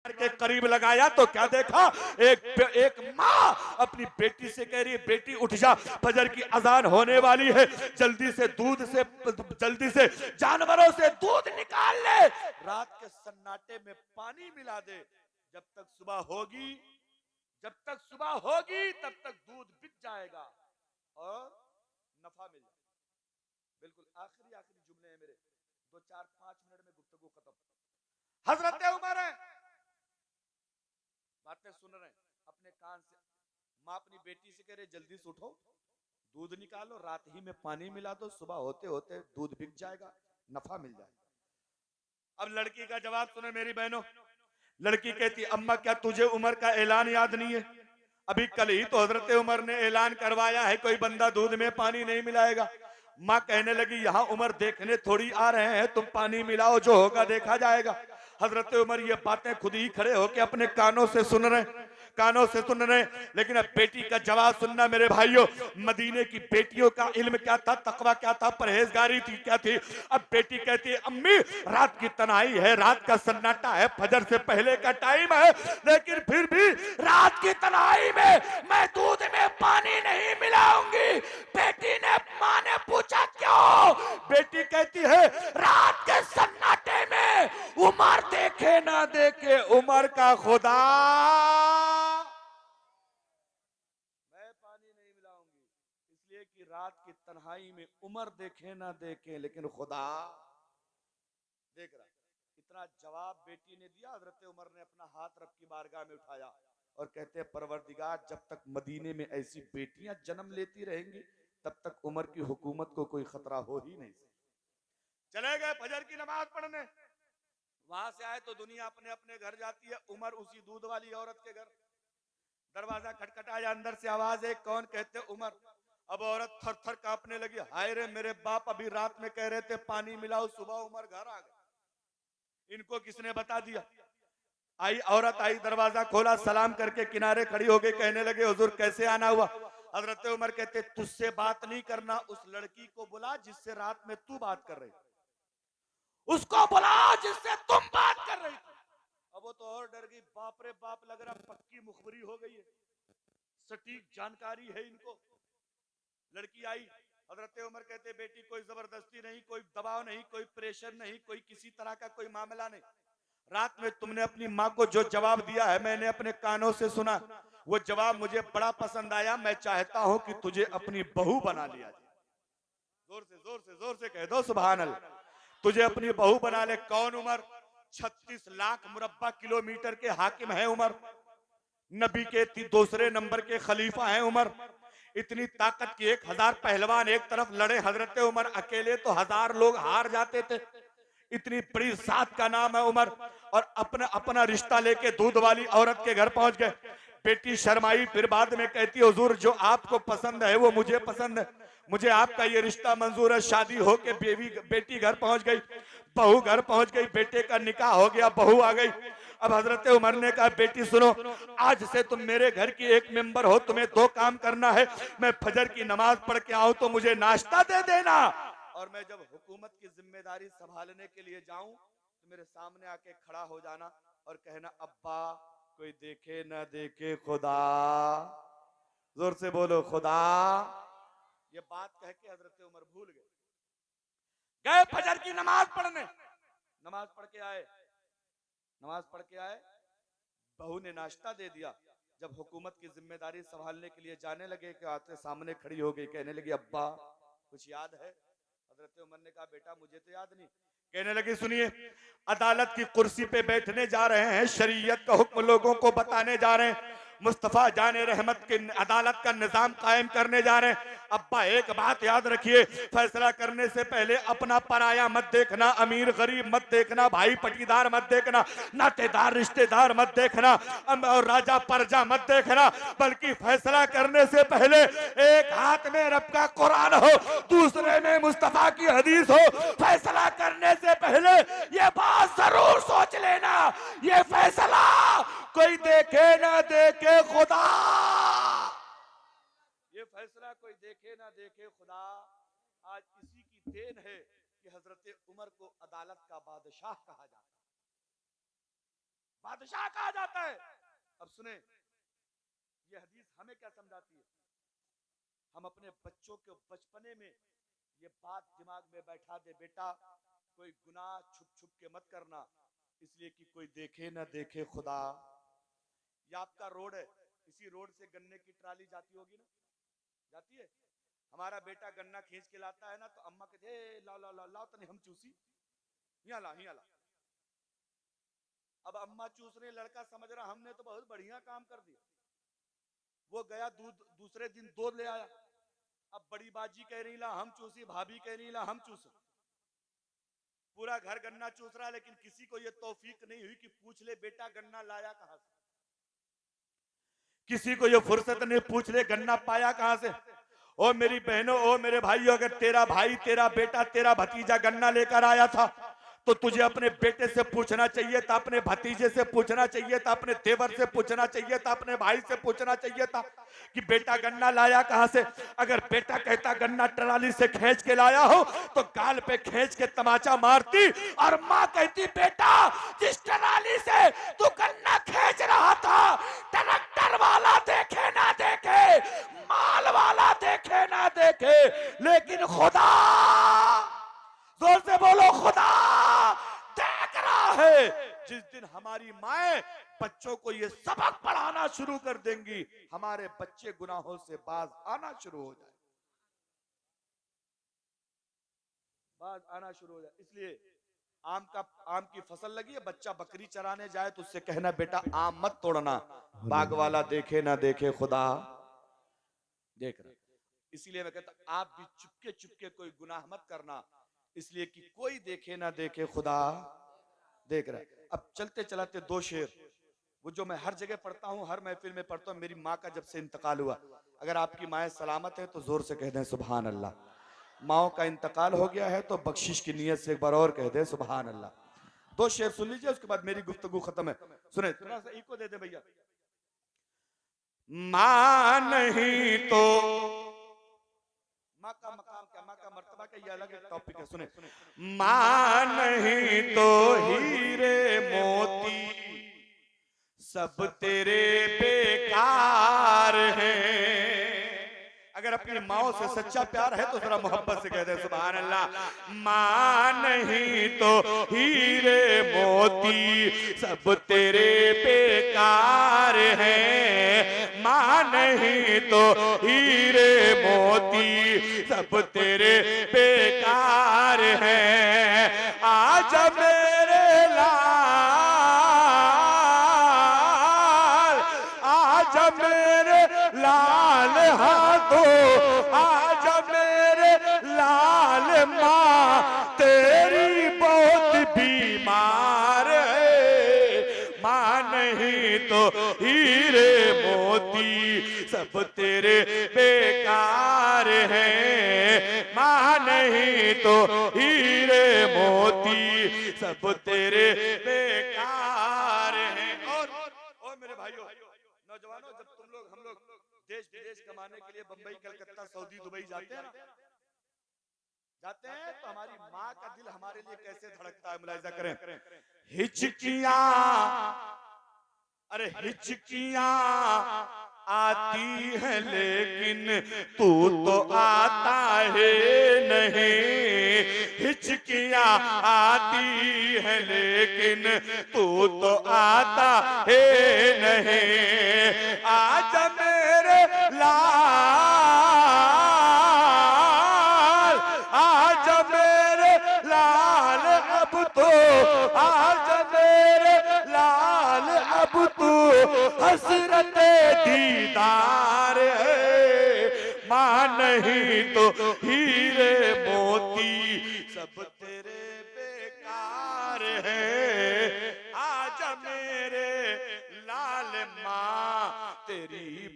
दीवार के करीब लगाया तो क्या देखा, एक माँ अपनी बेटी से कह रही है, बेटी उठ जा, फजर की अजान होने वाली है, जल्दी से जानवरों से दूध निकाल ले, रात के सन्नाटे में पानी मिला दे, जब तक सुबह होगी तब तक दूध बिक जाएगा और नफा मिल जाएगा। बिल्कुल आखिरी जुमले हैं मेरे, 2-4-5 मिनट में गुफ्तगू खत्म। हजरत उमर है, बातें सुन रहे हैं अपने कान से, माँ अपनी बेटी से कह रहे जल्दी से उठो, दूध निकालो, रात ही में पानी मिला दो, सुबह होते होते दूध बिक जाएगा, नफा मिल जाएगा। अब लड़की का जवाब सुने मेरी बहनों, लड़की कहती अम्मा क्या तुझे उमर का ऐलान याद नहीं है, अभी कल ही तो हजरत उमर ने ऐलान करवाया है कोई बंदा दूध में पानी नहीं मिलाएगा। माँ कहने लगी यहाँ उमर देखने थोड़ी आ रहे हैं, तुम पानी मिलाओ, जो होगा देखा जाएगा। हजरत उमर ये बातें खुद ही खड़े होकर अपने कानों से सुन रहे, लेकिन अब बेटी का जवाब सुनना मेरे भाइयों। मदीने की बेटियों का इल्म क्या था, तकवा क्या था, परहेजगारी थी क्या थी। अब बेटी कहती है अम्मी रात की तन्हाई है, रात का सन्नाटा है, फजर से पहले का टाइम है, लेकिन फिर भी रात की तन्हाई में मैं दूध में पानी नहीं मिलाऊंगी। बेटी ने माँ ने पूछा क्यों, बेटी कहती है रात के सन्नाटे में उमर देखे ना देखे, उमर का खुदा मैं पानी नहीं मिलाऊंगी, इसलिए कि रात की तन्हाई में उमर देखे ना देखे, लेकिन खुदा देख रहा। इतना जवाब बेटी ने दिया, हजरत उमर ने अपना हाथ रब की बारगाह में उठाया और कहते हैं परवरदिगार जब तक मदीने में ऐसी बेटियां जन्म लेती रहेंगी तब तक उमर की हुकूमत को कोई खतरा हो ही नहीं सकता। चले गए फजर की नमाज पढ़ने, वहां से आए तो दुनिया अपने अपने घर जाती है, उमर उसी दूध वाली औरत के घर। दरवाजा खटखटाया, अंदर से आवाज है कौन, कहते उमर। अब औरत थर थर कांपने लगी, हाय रे मेरे बाप अभी रात में कह रहे थे पानी मिलाओ, सुबह उमर घर आ गए, इनको किसने बता दिया। औरत आई, दरवाजा खोला, सलाम करके किनारे खड़ी हो गई, कहने लगे हुजूर कैसे आना हुआ। हजरत उमर कहते तुझसे बात नहीं करना, उस लड़की को बुला जिससे रात में तू बात कर रही, उसको बुला जिससे तुम बात कर रही थी। अब वो तो और डर गई, बाप रे बाप, लग रहा पक्की मुखबरी हो गई है, सटीक जानकारी है इनको। लड़की आई, हजरत उमर कहते बेटी कोई जबरदस्ती नहीं, कोई दबाव नहीं, कोई प्रेशर नहीं, कोई किसी तरह का कोई मामला नहीं, रात में तुमने अपनी माँ को जो जवाब दिया है मैंने अपने कानों से सुना, वो जवाब मुझे बड़ा पसंद आया, मैं चाहता हूं कि तुझे अपनी बहू बना लिया जाए। जोर से कह दो सुभान अल्लाह, तुझे अपनी बहू बना ले। कौन उमर, 36 लाख मुरब्बा किलोमीटर के हाकिम है उमर, नबी के दूसरे नंबर के खलीफा हैं उमर, इतनी ताकत की 1000 पहलवान एक तरफ लड़े, हजरत उमर अकेले तो 1000 लोग हार जाते थे, इतनी बड़ी जात का नाम है उमर। और अपना अपना रिश्ता लेके दूध वाली औरत के घर पहुंच गए। बेटी शर्माई, फिर बाद में कहती हुजूर जो आपको पसंद है वो मुझे पसंद है, मुझे आपका ये रिश्ता मंजूर है। शादी होके बेटी घर पहुंच गई, बहू घर पहुंच गई, बेटे का निकाह हो गया, बहू आ गई। अब हजरत उमर ने कहा बेटी सुनो, आज से तुम मेरे घर की एक मेंबर हो, तुम्हें 2 काम करना है, मैं फजर की नमाज पढ़ के आऊं तो मुझे नाश्ता दे देना, और मैं जब हुकूमत की जिम्मेदारी संभालने के लिए जाऊं तो मेरे सामने आके खड़ा हो जाना और कहना अब्बा कोई देखे ना देखे खुदा, जोर से बोलो खुदा। ये बात कह के हजरत उमर भूल गए फजर की नमाज पढ़ने। नमाज पढ़ के आए, बहू ने नाश्ता दे दिया। जब हुकूमत की जिम्मेदारी संभालने के लिए जाने लगे कि आते सामने खड़ी हो गई, कहने लगी अब्बा कुछ याद है। हजरत उमर ने कहा बेटा मुझे तो याद नहीं। कहने लगी सुनिए, अदालत की कुर्सी पे बैठने जा रहे हैं, शरीयत का हुक्म लोगों को बताने जा रहे हैं, मुस्तफा जाने रहमत के अदालत का निजाम कायम करने जा रहे हैं। अब्बा एक बात याद रखिए, फैसला करने से पहले अपना पराया मत देखना, अमीर गरीब मत देखना, भाई पटीदार मत देखना, नातेदार रिश्तेदार मत देखना, और राजा प्रजा मत देखना, बल्कि फैसला करने से पहले एक हाथ में रब का कुरान हो, दूसरे में मुस्तफा की हदीस हो। फैसला करने से पहले ये बात जरूर सोच लेना, ये फैसला कोई देखे ना देखे खुदा, ये फैसला कोई देखे ना देखे खुदा। आज इसी की देन है कि हजरत उमर को अदालत का बादशाह कहा जाता है। बादशाह कहा जाता है। अब सुने ये हदीस हमें क्या समझाती है। हम अपने बच्चों के बचपने में ये बात दिमाग में बैठा दे, बेटा कोई गुनाह छुप छुप के मत करना, इसलिए कि कोई देखे ना देखे खुदा। ये आपका रोड है, इसी रोड से गन्ने की ट्राली जाती होगी ना, जाती है। हमारा बेटा गन्ना खींच के लाता है ना, तो अम्मा कहते लाओ लाओ लाओ लाओ, तने हम चूसी, यहाँ ला यहाँ ला। अब अम्मा चूस रही, लड़का समझ रहा हमने तो बहुत बढ़िया काम कर दिया। वो गया दूध दूसरे दिन दूध ले आया। अब बड़ी बाजी कह रही ला हम चूसी, भाभी कह रही ला हम चूसे। पूरा घर गन्ना चूस रहा, लेकिन किसी को ये तौफीक नहीं हुई कि पूछ ले बेटा गन्ना लाया कहां से। किसी को ये फुर्सत नहीं पूछ ले गन्ना पाया कहां से। ओ मेरी बहनों, ओ मेरे भाइयों, अगर तेरा भाई, तेरा बेटा, तेरा भतीजा गन्ना लेकर आया था तो तुझे अपने बेटे से पूछना चाहिए था, अपने भतीजे से पूछना चाहिए था, अपने देवर से पूछना चाहिए था, अपने भाई से पूछना चाहिए था कि बेटा गन्ना लाया कहां से। अगर बेटा कहता गन्ना ट्राली से खींच के लाया हो तो गाल पे खींच के तमाचा मारती, और मां कहती बेटा जिस ट्राली से तू गन्ना खींच रहा था, ट्रैक्टर वाला देखे ना देखे, माल वाला देखे ना देखे, लेकिन खुदा, जोर से बोलो खुदा देख रहा है। जिस दिन हमारी माएं बच्चों को ये सबक पढ़ाना शुरू कर देंगी, हमारे बच्चे गुनाहों से बाज आना शुरू हो जाए, बाज आना शुरू हो जाए। इसलिए आम की फसल लगी है, बच्चा बकरी चराने जाए तो उससे कहना बेटा आम मत तोड़ना, बाग वाला देखे ना देखे खुदा देख रहा। इसीलिए मैं कहता आप भी चुपके चुपके कोई गुनाह मत करना, इसलिए कि कोई देखे ना देखे खुदा देख रहा है। अब चलते चलाते दो शेर, वो जो मैं हर जगह पढ़ता हूँ, हर महफिल में पढ़ता हूँ। मेरी माँ का जब से इंतकाल हुआ, अगर आपकी माएँ सलामत है तो जोर से कह दें सुभान अल्लाह। माओ का इंतकाल हो गया है तो बख्शिश की नीयत से एक बार और कह दें सुभान अल्लाह। दो शेर सुन लीजिए, उसके बाद मेरी गुफ्तगू खत्म है। सुने, थोड़ा सा इको दे दे भैया। माँ नहीं तो माँ का मकाम क्या, माँ का मर्तबा क्या, ये अलग एक टॉपिक है। सुने, माँ नहीं तो हीरे मोती सब तेरे बेकार हैं। अगर अपनी माओ से सच्चा प्यार है तो जरा मोहब्बत से कह दे सुभान अल्लाह। माँ नहीं तो हीरे मोती सब तेरे बेकार हैं, माँ नहीं तो हीरे मोती सब तेरे बेकार हैं। आज मेरे लाल, आज मेरे लाल हाथों, आज मेरे लाल, माँ तेरी बहुत बीमार है। माँ नहीं तो हीरे मोती सब तेरे बेकार हैं, माँ नहीं तो हीरे मोती सब तेरे बेकार हैं। और मेरे भाइयों नौजवानों, जब तुम लोग हम लोग देश विदेश कमाने के लिए बंबई, कलकत्ता, सऊदी, दुबई जाते हैं ना, जाते हैं तो हमारी माँ का दिल हमारे लिए कैसे धड़कता है, मुलाहिजा करें। हिचकियां, अरे हिचकियां आती है लेकिन तू तो आता है नहीं। हिचकियां आती है लेकिन तू तो आता है नहीं। आज मेरे लाल, आज मेरे लाल, अब तो आज मेरे लाल, अब तो हसरत दीदार है। माँ नहीं तो हीरे मोती सब तेरे बेकार है। आज मेरे लाल, माँ तेरी